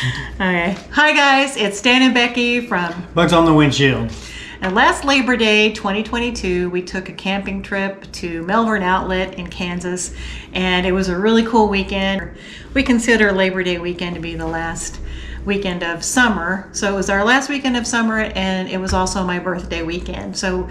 Okay. Hi guys, it's Dan and Becky from Bugs on the Windshield. And last Labor Day 2022, we took a camping trip to Melvern Outlet in Kansas, and it was a really cool weekend. We consider Labor Day weekend to be the last weekend of summer, so it was our last weekend of summer, and it was also my birthday weekend. So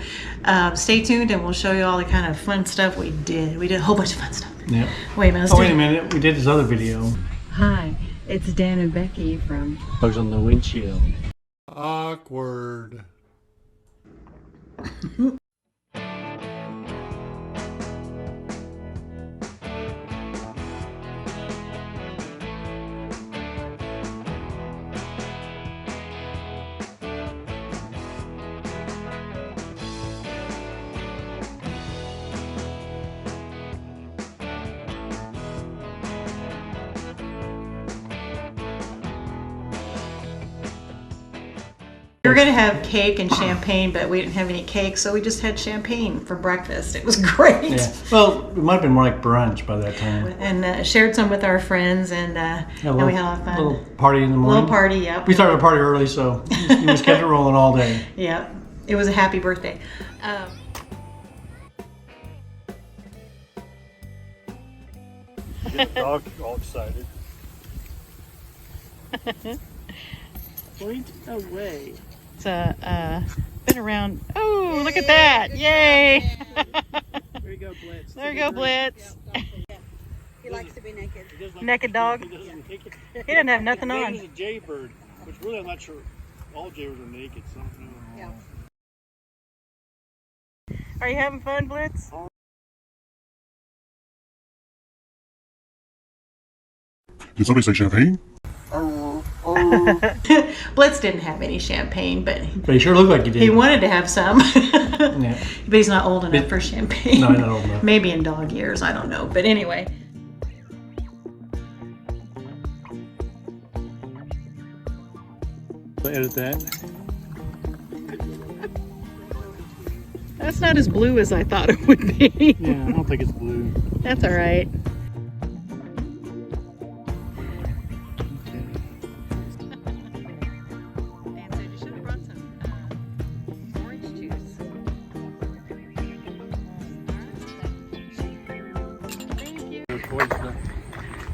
stay tuned, and we'll show you all the kind of fun stuff we did. We did a whole bunch of fun stuff. Yep. Wait a minute. Oh, wait a minute. We did this other video. Hi, it's Dan and Becky from Bugs on the Windshield. Awkward. We were going to have cake and champagne, but we didn't have any cake, so we just had champagne for breakfast. It was great. Yeah. Well, it might have been more like brunch by that time. And shared some with our friends, and we had a lot of fun. A little party in the morning. Little party, yep. We started a party early, so we just kept it rolling all day. Yep. It was a happy birthday. The dog all excited. Point away. It's been around. Oh, look at that! Yay! There you go, Blitz. There you go, Blitz. He likes to be naked. Naked dog. He doesn't have nothing on. He's a jaybird, which really I'm not sure all jaybirds are naked. So Yeah. Are you having fun, Blitz? Did somebody say champagne? Blitz didn't have any champagne, but he sure looked like he did. he wanted to have some. Yeah. But he's not old enough for champagne. No, he's not old enough. Maybe in dog years, I don't know. But anyway. Edit that. That's not as blue as I thought it would be. Yeah, I don't think it's blue. That's all right.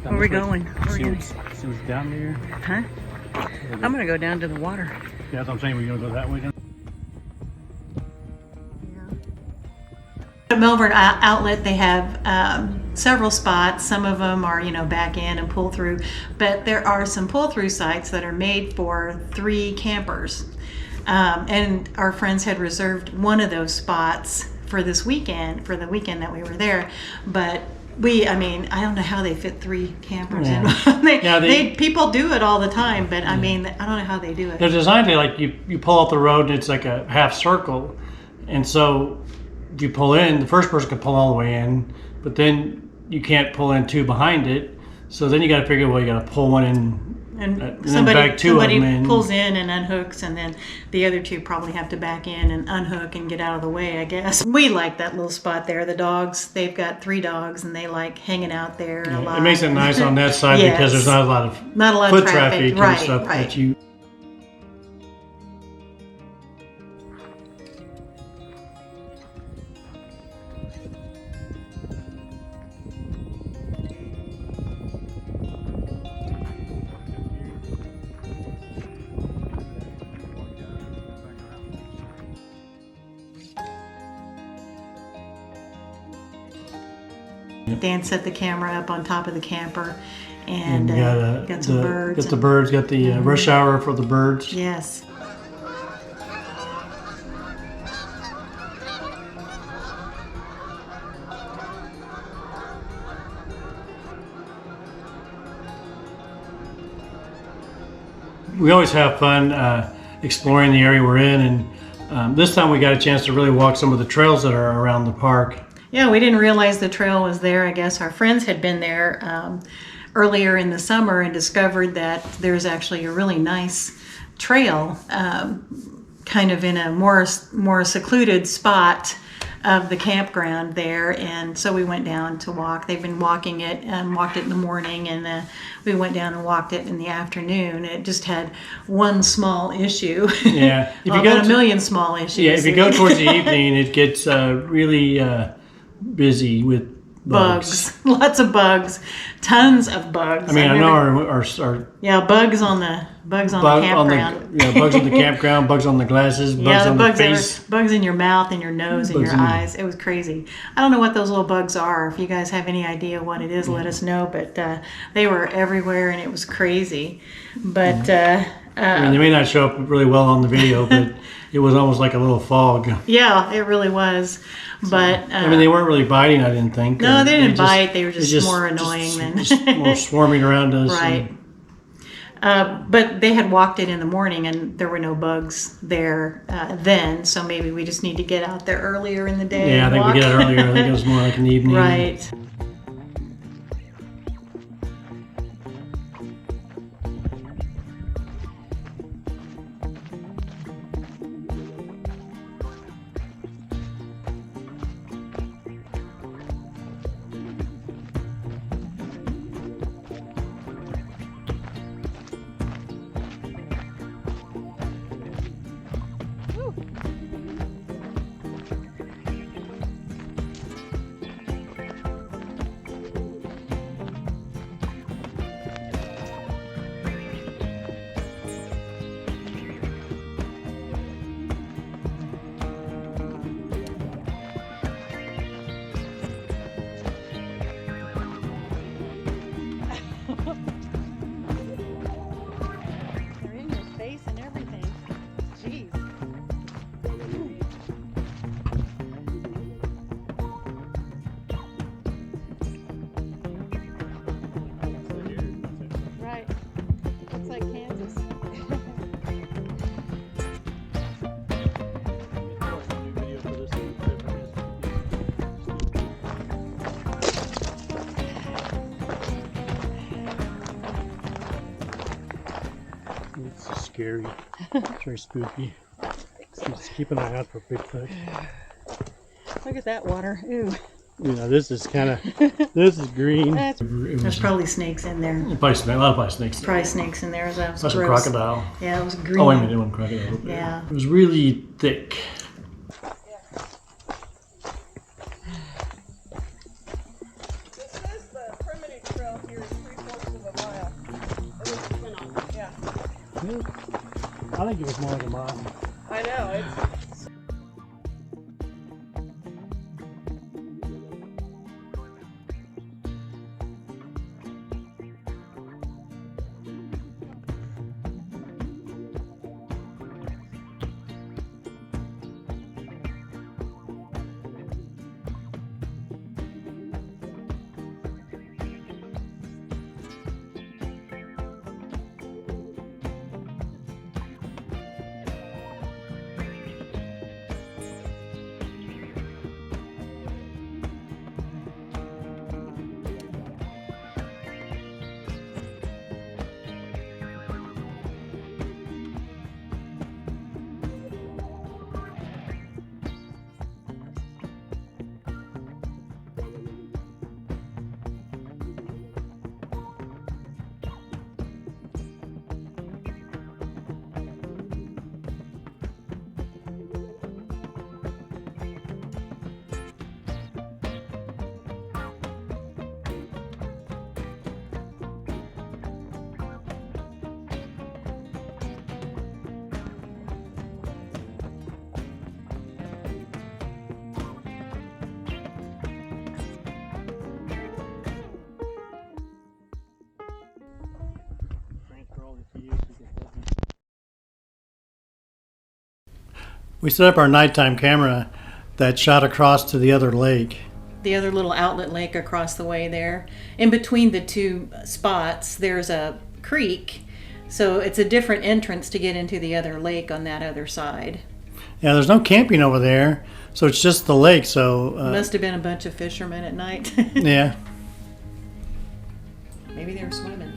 Where are we going? See what's down there? Huh? I'm going to go down to the water. Yeah, that's what I'm saying. We're going to go that way down. At Melvern Outlet, they have several spots. Some of them are, back in and pull through, but there are some pull through sites that are made for 3 campers. And our friends had reserved one of those spots for this weekend, for the weekend that we were there. But I don't know how they fit 3 campers in. People do it all the time, but I don't know how they do it. They're designed to, like, you pull off the road and it's like a half circle. And so if you pull in, the first person can pull all the way in, but then you can't pull in 2 behind it. So then you got to figure, well, you got to pull one in. And then somebody back 2 of them in. pulls in and unhooks, and then the other 2 probably have to back in and unhook and get out of the way, I guess. We like that little spot there. The dogs, they've got 3 dogs, and they like hanging out there a lot. It makes it nice on that side Yes. because there's not a lot of foot traffic and right, stuff right. that you. Dan set the camera up on top of the camper, and got some birds. Got the birds. Got the rush hour for the birds. Yes. We always have fun exploring the area we're in, and this time we got a chance to really walk some of the trails that are around the park. Yeah, we didn't realize the trail was there. I guess our friends had been there earlier in the summer and discovered that there's actually a really nice trail kind of in a more secluded spot of the campground there, and so we went down to walk. They've been walking it and walked it in the morning, and we went down and walked it in the afternoon. It just had one small issue. Yeah, if well, you go about a million small issues. Yeah, if you go towards the evening, it gets really busy with bugs. Lots of bugs, tons of bugs. I mean, I know our bugs on the campground. bugs on the campground, bugs on the glasses, bugs on the face. Bugs in your mouth and your nose and Bugs your in eyes. It was crazy. I don't know what those little bugs are. If you guys have any idea what it is, let us know. But they were everywhere, and it was crazy. But I mean, they may not show up really well on the video, but it was almost like a little fog. yeah, it really was. But I mean, they weren't really biting, I didn't think. No, they didn't bite. They were just more annoying than more swarming around us. Right. But they had walked it in the morning, and there were no bugs there then. So maybe we just need to get out there earlier in the day. Yeah, I think we get out earlier. I think it was more like in the evening. Right. They're in your face and everything. Jeez. Right. Looks like Kansas. It's scary. It's very spooky. Just keep an eye out for Bigfoot. Look at that water. Ooh. You know, this is kind of, this is green. There's probably snakes in there. Probably a lot of snakes. Probably snakes in there. That was Plus a gross. crocodile. Yeah, it was green. Oh, wait a minute, it wasn't crocodile. Yeah. It was really thick. It says the primitive trail here is 3/4 of a mile. At least it went on. Yeah. I think it was more like a mile. I know. It's We set up our nighttime camera that shot across to the other lake. The other little outlet lake across the way there. In between the two spots, there's a creek. So it's a different entrance to get into the other lake on that other side. Yeah, there's no camping over there, so it's just the lake. So Must have been a bunch of fishermen at night. yeah. Maybe they were swimming.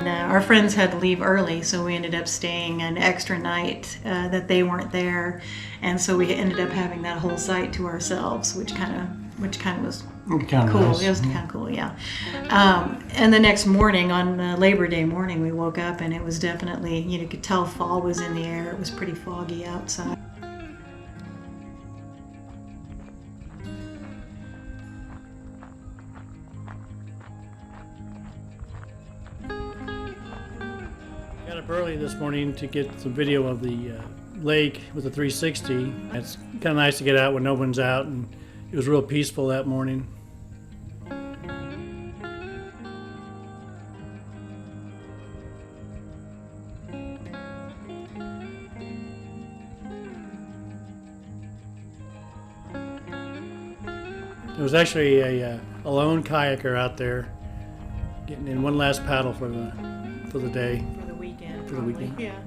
Our friends had to leave early, so we ended up staying an extra night that they weren't there, and so we ended up having that whole site to ourselves, which kind of was Kinda cool. nice. It was kind of cool, yeah. And the next morning, on Labor Day morning, we woke up and it was definitely, you could tell fall was in the air. It was pretty foggy outside. Got up early this morning to get some video of the lake with the 360. It's kind of nice to get out when no one's out, and it was real peaceful that morning. There was actually a lone kayaker out there getting in one last paddle for the day. For the weekend. For the weekend. Yeah.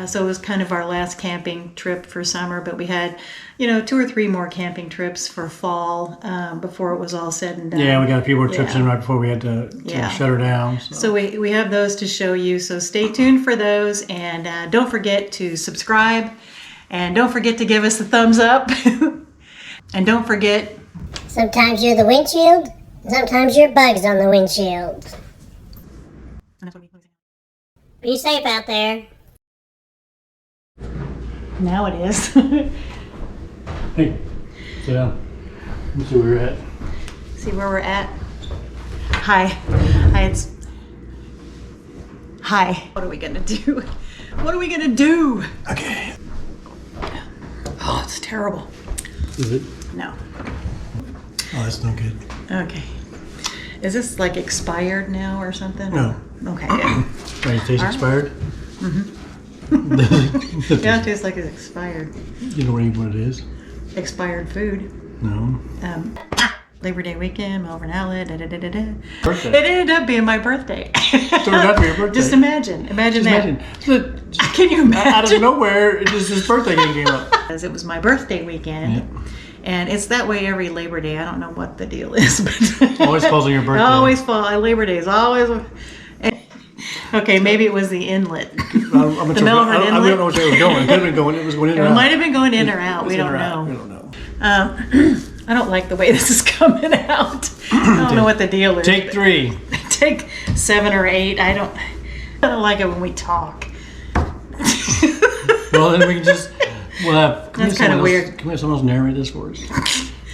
So it was kind of our last camping trip for summer, but we had, 2 or 3 more camping trips for fall before it was all said and done. Yeah, we got a few more trips Yeah. in right before we had to Yeah. shut her down. So we have those to show you. So stay tuned for those, and don't forget to subscribe, and don't forget to give us a thumbs up, and don't forget. Sometimes you're the windshield, sometimes you're bugs on the windshield. Be safe out there. Now it is. Hey, sit down. Let's see where we're at. See where we're at. Hi. Hi. What are we gonna do? What are we gonna do? Okay. Oh, it's terrible. Is it? No. Oh, that's no good. Okay. Is this like expired now or something? No. Okay, good. Right, it tastes Alright. expired? Yeah, it tastes like it's expired. You know what it is? Expired food. No. Labor Day weekend, Melvern Outlet, Birthday. It ended up being my birthday. Turned out to be your birthday. Just imagine that. Imagine. Can you imagine? Out of nowhere, just his birthday game came up. Because it was my birthday weekend. Yeah. And it's that way every Labor Day. I don't know what the deal is, but Always falls on your birthday. Always fall. Labor Day is always. Okay, maybe it was the inlet. I'm The Melvern I don't Inlet? know which way it was going. It could have been going. It was going in or It out. might have been going in or out. It was We in don't or out. know. We don't know. I don't like the way this is coming out. I don't know what the deal is. Take 3. Take 7 or 8. I don't like it when we talk. Well, then we can just. We'll have. That's kinda weird. Can we have someone else narrate this for us?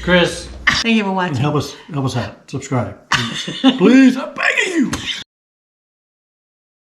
Chris, Thank you for watching. help us out. Subscribe. Please, I'm begging you.